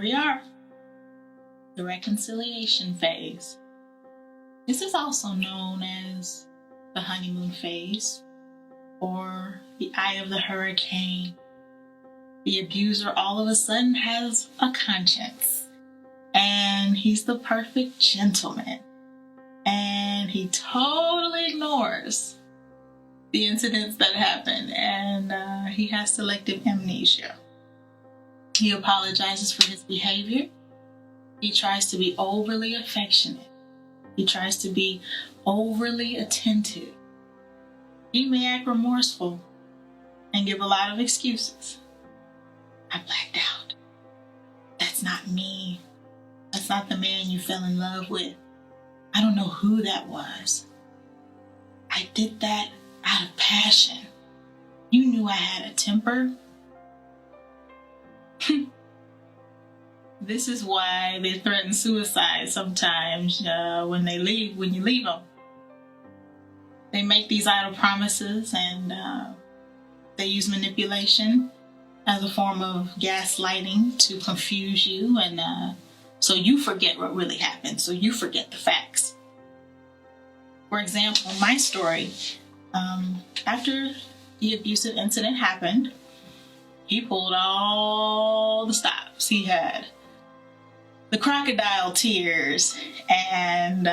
we are, the reconciliation phase. This is also known as the honeymoon phase or the eye of the hurricane. The abuser all of a sudden has a conscience and he's the perfect gentleman and he totally ignores the incidents that happened and he has selective amnesia. He apologizes for his behavior. He tries to be overly affectionate. He tries to be overly attentive. He may act remorseful and give a lot of excuses. I blacked out. That's not me. That's not the man you fell in love with. I don't know who that was. I did that out of passion. You knew I had a temper. This is why they threaten suicide sometimes when you leave them. They make these idle promises and they use manipulation as a form of gaslighting to confuse you and so you forget what really happened, so you forget the facts. For example, my story, after the abusive incident happened, he pulled all the stops. He had the crocodile tears and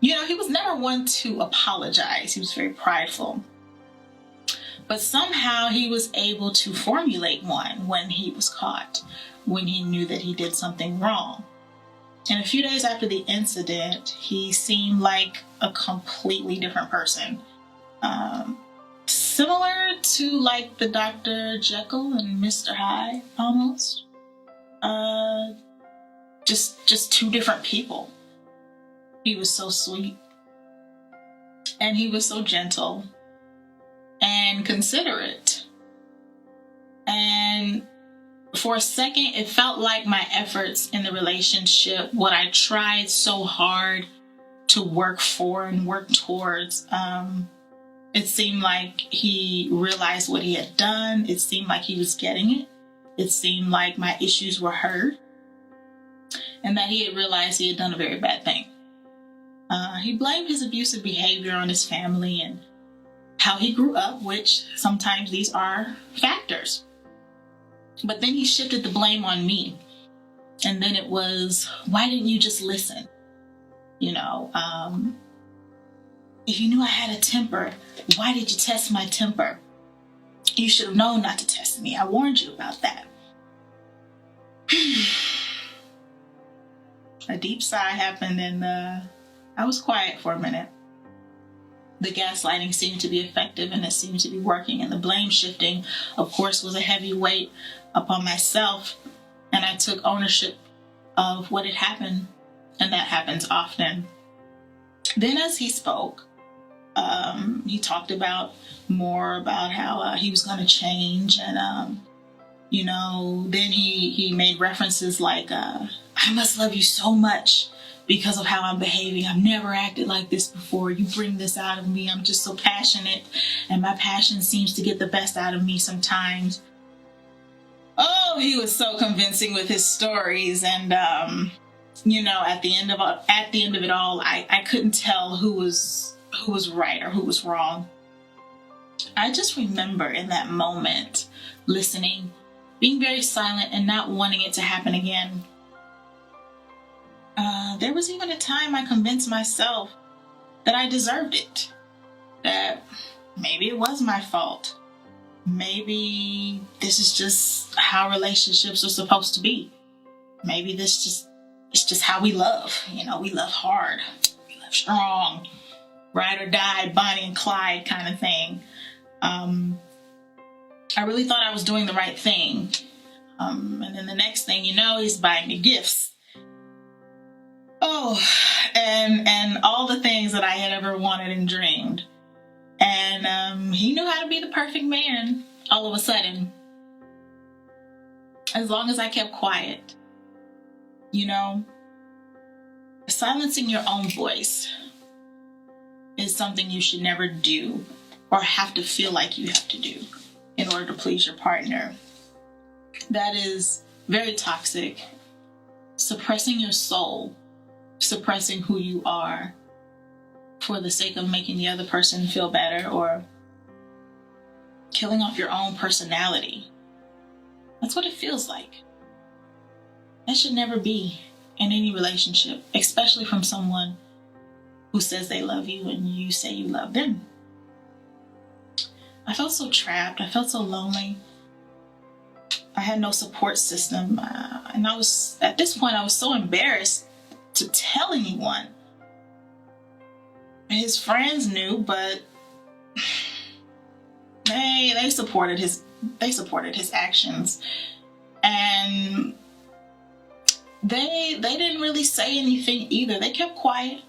he was never one to apologize. He was very prideful. But somehow he was able to formulate one when he was caught, when he knew that he did something wrong. And a few days after the incident, he seemed like a completely different person. Similar to like the Dr. Jekyll and Mr. Hyde almost. Just two different people. He was so sweet. And he was so gentle and considerate. And for a second, it felt like my efforts in the relationship, what I tried so hard to work for and work towards, it seemed like he realized what he had done. It seemed like he was getting it. It seemed like my issues were heard. And that he had realized he had done a very bad thing. He blamed his abusive behavior on his family and how he grew up, which sometimes these are factors. But then he shifted the blame on me. And then it was, why didn't you just listen? If you knew I had a temper, why did you test my temper? You should have known not to test me. I warned you about that. A deep sigh happened and I was quiet for a minute. The gaslighting seemed to be effective and it seemed to be working, and the blame shifting, of course, was a heavy weight upon myself, and I took ownership of what had happened, and that happens often. Then as he spoke, he talked more about how he was going to change, and then he made references like, I must love you so much because of how I'm behaving. I've never acted like this before. You bring this out of me. I'm just so passionate, and my passion seems to get the best out of me sometimes. Oh, he was so convincing with his stories, and at the end of it all, I couldn't tell who was right or who was wrong. I just remember in that moment listening, being very silent and not wanting it to happen again. There was even a time I convinced myself that I deserved it, that maybe it was my fault. Maybe this is just how relationships are supposed to be. Maybe it's just how we love. We love hard, we love strong, ride or die, Bonnie and Clyde kind of thing. I really thought I was doing the right thing. And then the next thing you know, he's buying me gifts. Oh, and all the things that I had ever wanted and dreamed. And he knew how to be the perfect man all of a sudden. As long as I kept quiet. Silencing your own voice is something you should never do or have to feel like you have to do in order to please your partner. That is very toxic. Suppressing your soul, suppressing who you are for the sake of making the other person feel better, or killing off your own personality. That's what it feels like. That should never be in any relationship, especially from someone who says they love you and you say you love them. I felt so trapped. I felt so lonely. I had no support system. And at this point, I was so embarrassed to tell anyone. His friends knew, but they supported his actions. And they didn't really say anything either. They kept quiet.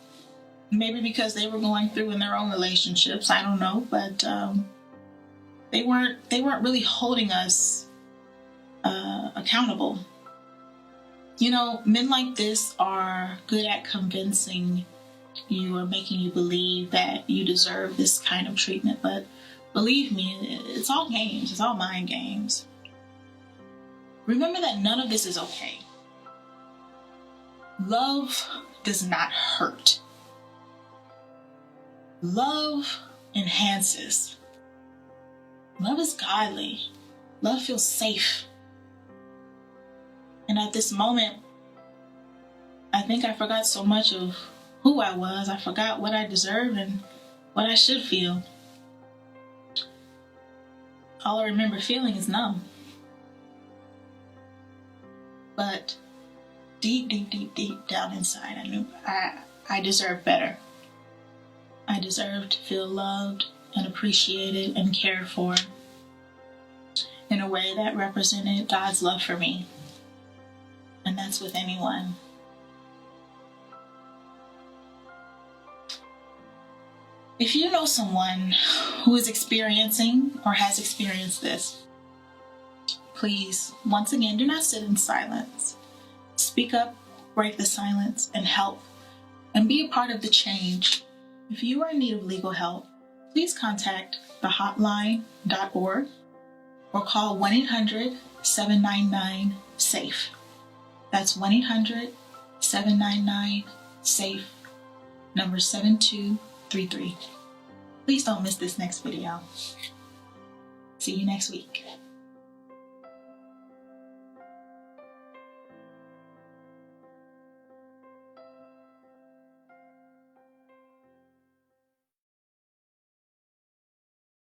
Maybe because they were going through in their own relationships. I don't know, but they weren't really holding us accountable. You know, men like this are good at convincing you or making you believe that you deserve this kind of treatment. But believe me, it's all games. It's all mind games. Remember that none of this is okay. Love does not hurt. Love enhances. Love is godly. Love feels safe. And at this moment, I think I forgot so much of who I was. I forgot what I deserved and what I should feel. All I remember feeling is numb. But deep down inside, I knew I deserved better. I deserved to feel loved and appreciated and cared for in a way that represented God's love for me. And that's with anyone. If you know someone who is experiencing or has experienced this, please, once again, do not sit in silence. Speak up, break the silence, and help, and be a part of the change. If you are in need of legal help, please contact thehotline.org or call 1-800-799-SAFE. That's 1-800-799-SAFE, number 7233. Please don't miss this next video. See you next week.